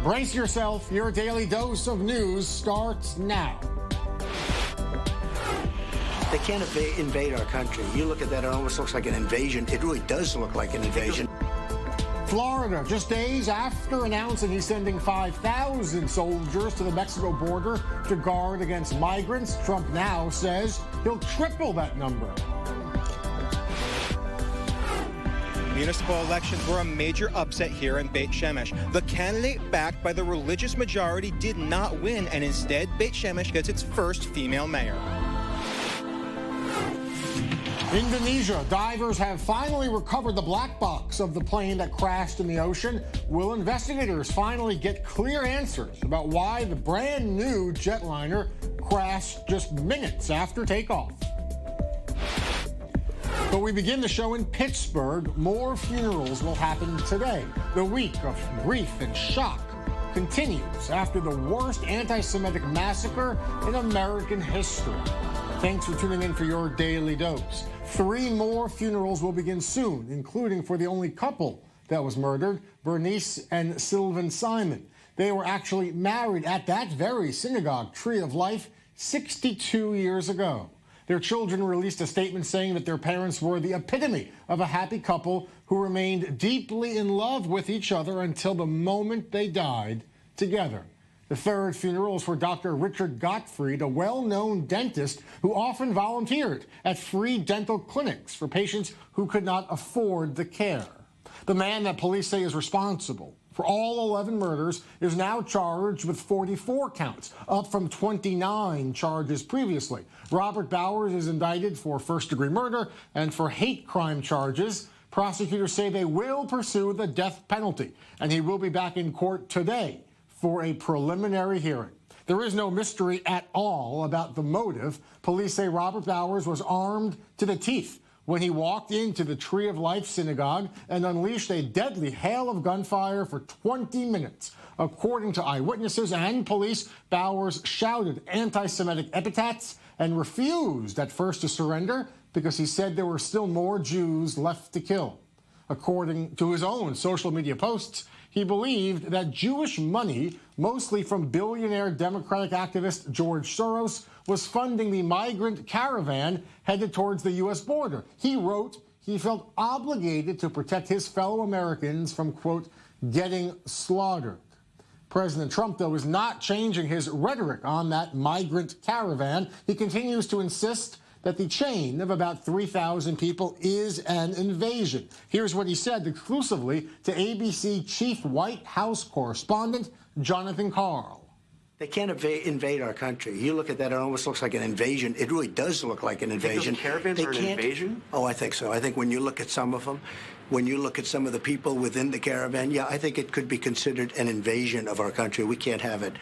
Brace yourself. Your daily dose of news starts now. They can't invade our country. You look at that, it almost looks like an invasion. It really does look like an invasion. Florida, just days after announcing he's sending 5,000 soldiers to the Mexico border to guard against migrants, Trump now says he'll triple that number. Municipal elections were a major upset here in Beit Shemesh. The candidate backed by the religious majority did not win, and instead Beit Shemesh gets its first female mayor. Indonesia, divers have finally recovered the black box of the plane that crashed in the ocean. Will investigators finally get clear answers about why the brand new jetliner crashed just minutes after takeoff? But we begin the show in Pittsburgh. More funerals will happen today. The week of grief and shock continues after the worst anti-Semitic massacre in American history. Thanks for tuning in for your Daily Dose. 3 more funerals will begin soon, including for the only couple that was murdered, Bernice and Sylvan Simon. They were actually married at that very synagogue, Tree of Life, 62 years ago. Their children released a statement saying that their parents were the epitome of a happy couple who remained deeply in love with each other until the moment they died together. The third funeral is for Dr. Richard Gottfried, a well-known dentist who often volunteered at free dental clinics for patients who could not afford the care. The man that police say is responsible for all 11 murders is now charged with 44 counts, up from 29 charges previously. Robert Bowers is indicted for first-degree murder and for hate crime charges. Prosecutors say they will pursue the death penalty, and he will be back in court today for a preliminary hearing. There is no mystery at all about the motive. Police say Robert Bowers was armed to the teeth when he walked into the Tree of Life synagogue and unleashed a deadly hail of gunfire for 20 minutes. According to eyewitnesses and police, Bowers shouted anti-Semitic epithets and refused at first to surrender because he said there were still more Jews left to kill. According to his own social media posts, he believed that Jewish money, mostly from billionaire Democratic activist George Soros, was funding the migrant caravan headed towards the U.S. border. He wrote he felt obligated to protect his fellow Americans from, quote, getting slaughtered. President Trump, though, is not changing his rhetoric on that migrant caravan. He continues to insist that the chain of about 3,000 people is an invasion. Here's what he said exclusively to ABC chief White House correspondent Jonathan Karl. They can't invade our country. You look at that, it almost looks like an invasion. It really does look like an invasion. You think those caravans are an invasion? Oh, I think so. I think when you look at some of them, when you look at some of the people within the caravan, yeah, I think it could be considered an invasion of our country. We can't have it.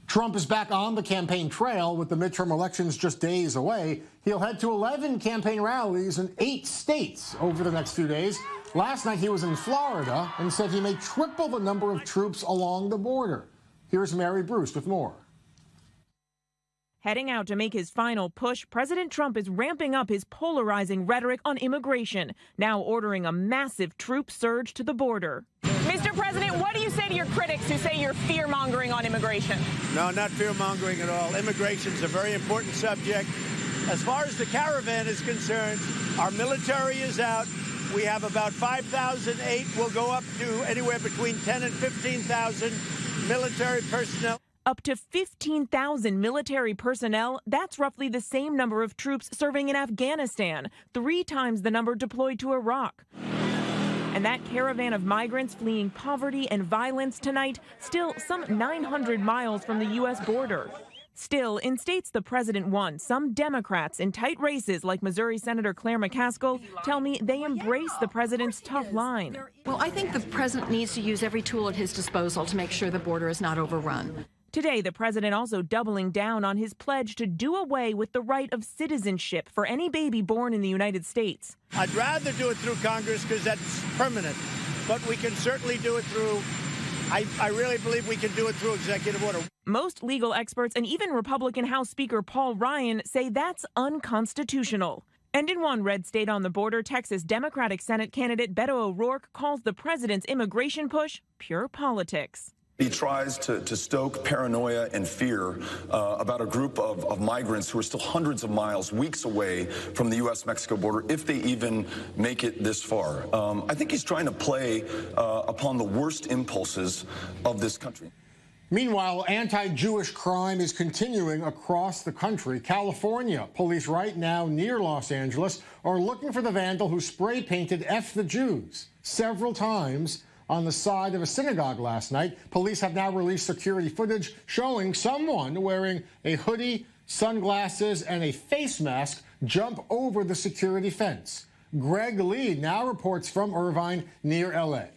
Trump is back on the campaign trail with the midterm elections just days away. He'll head to 11 campaign rallies in 8 states over the next few days. Last night he was in Florida and said he may triple the number of troops along the border. Here's Mary Bruce with more. Heading out to make his final push, President Trump is ramping up his polarizing rhetoric on immigration, now ordering a massive troop surge to the border. Mr. President, what do you say to your critics who say you're fear-mongering on immigration? No, not fear-mongering at all. Immigration is a very important subject. As far as the caravan is concerned, our military is out. We have about 5,008. We'll go up to anywhere between 10 and 15,000 military personnel. Up to 15,000 military personnel, that's roughly the same number of troops serving in Afghanistan, 3 times the number deployed to Iraq. And that caravan of migrants fleeing poverty and violence tonight, still some 900 miles from the U.S. border. Still, in states the president won, some Democrats in tight races like Missouri Senator Claire McCaskill tell me they embrace the president's tough line. Well, I think the president needs to use every tool at his disposal to make sure the border is not overrun. Today, the president also doubling down on his pledge to do away with the right of citizenship for any baby born in the United States. I'd rather do it through Congress because that's permanent, but we can certainly do it through, I really believe we can do it through executive order. Most legal experts and even Republican House Speaker Paul Ryan say that's unconstitutional. And in one red state on the border, Texas Democratic Senate candidate Beto O'Rourke calls the president's immigration push pure politics. He tries to stoke paranoia and fear about a group of migrants who are still hundreds of miles, weeks away from the U.S.-Mexico border, if they even make it this far. I think he's trying to play upon the worst impulses of this country. Meanwhile, anti-Jewish crime is continuing across the country. California police right now near Los Angeles are looking for the vandal who spray painted "F the Jews" several times on the side of a synagogue last night. Police have now released security footage showing someone wearing a hoodie, sunglasses, and a face mask jump over the security fence. Greg Lee now reports from Irvine near L.A.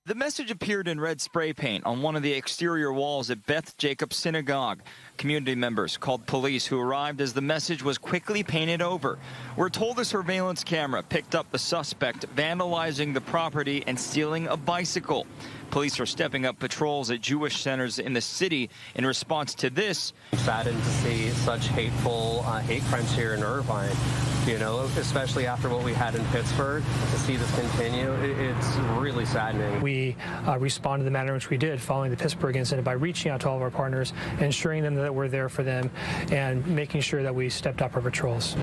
The message appeared in red spray paint on one of the exterior walls at Beth Jacobs Synagogue. Community members called police, who arrived as the message was quickly painted over. We're told the surveillance camera picked up the suspect vandalizing the property and stealing a bicycle. Police are stepping up patrols at Jewish centers in the city in response to this. I'm saddened to see such hateful hate crimes here in Irvine, you know, especially after what we had in Pittsburgh. To see this continue, it's really saddening. We responded in the manner in which we did following the Pittsburgh incident by reaching out to all of our partners, ensuring them that we're there for them, and making sure that we stepped up our patrols.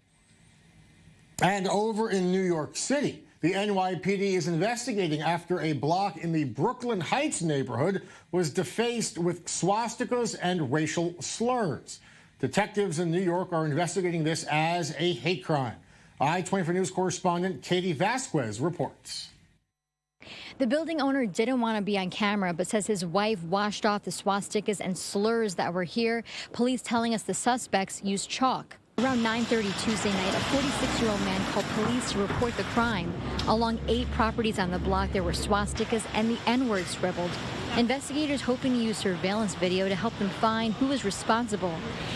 And over in New York City, the NYPD is investigating after a block in the Brooklyn Heights neighborhood was defaced with swastikas and racial slurs. Detectives in New York are investigating this as a hate crime. I-24 News correspondent Katie Vasquez reports. The building owner didn't want to be on camera, but says his wife washed off the swastikas and slurs that were here. Police telling us the suspects used chalk. Around 9:30 Tuesday night, a 46-year-old man called police to report the crime. Along 8 properties on the block, there were swastikas and the N-word scribbled. Investigators hoping to use surveillance video to help them find who is responsible.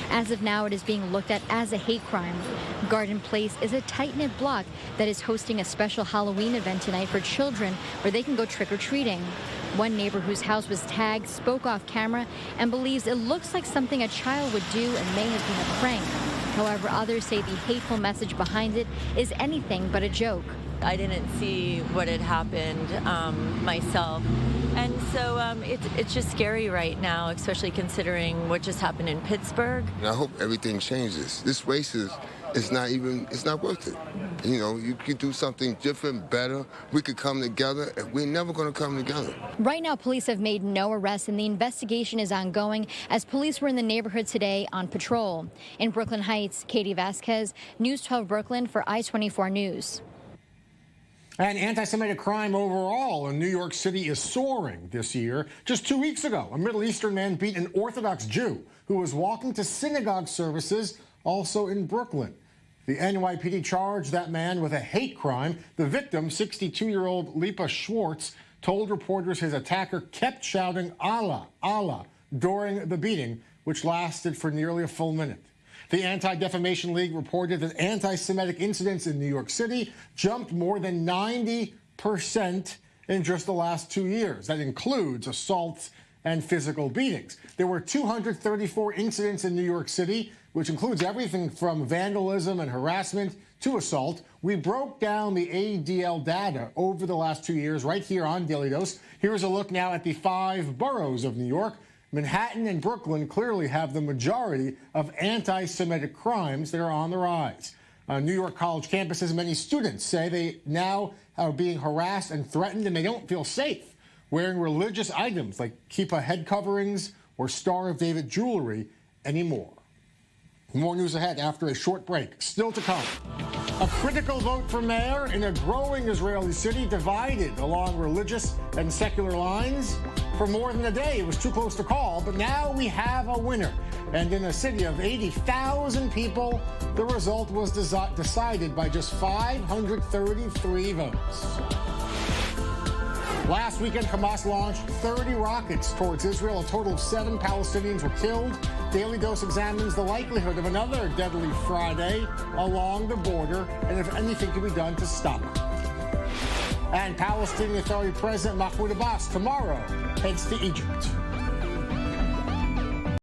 As of now, it is being looked at as a hate crime. Garden Place is a tight-knit block that is hosting a special Halloween event tonight for children where they can go trick-or-treating. One neighbor whose house was tagged spoke off camera and believes it looks like something a child would do and may have been a prank. However, others say the hateful message behind it is anything but a joke. I didn't see what had happened myself. And so it's just scary right now, especially considering what just happened in Pittsburgh. And I hope everything changes. This race is it's not worth it. You know, you could do something different, better. We could come together, and we're never going to come together. Right now, police have made no arrests, and the investigation is ongoing as police were in the neighborhood today on patrol. In Brooklyn Heights, Katie Vasquez, News 12 Brooklyn for I-24 News. And anti-Semitic crime overall in New York City is soaring this year. Just 2 weeks ago, a Middle Eastern man beat an Orthodox Jew who was walking to synagogue services also in Brooklyn. The NYPD charged that man with a hate crime. The victim, 62-year-old Lipa Schwartz, told reporters his attacker kept shouting Allah, Allah during the beating, which lasted for nearly a full minute. The Anti-Defamation League reported that anti-Semitic incidents in New York City jumped more than 90% in just the last 2 years. That includes assaults and physical beatings. There were 234 incidents in New York City, which includes everything from vandalism and harassment to assault. We broke down the ADL data over the last 2 years right here on Daily Dose. Here's a look now at the 5 boroughs of New York. Manhattan and Brooklyn clearly have the majority of anti-Semitic crimes that are on the rise. New York college campuses, many students say they now are being harassed and threatened, and they don't feel safe wearing religious items like kippah head coverings or Star of David jewelry anymore. More news ahead after a short break. Still to come. A critical vote for mayor in a growing Israeli city divided along religious and secular lines. For more than a day, it was too close to call, but now we have a winner. And in a city of 80,000 people, the result was decided by just 533 votes. Last weekend, Hamas launched 30 rockets towards Israel. A total of 7 Palestinians were killed. Daily Dose examines the likelihood of another deadly Friday along the border and if anything can be done to stop it. And Palestinian Authority President Mahmoud Abbas tomorrow heads to Egypt.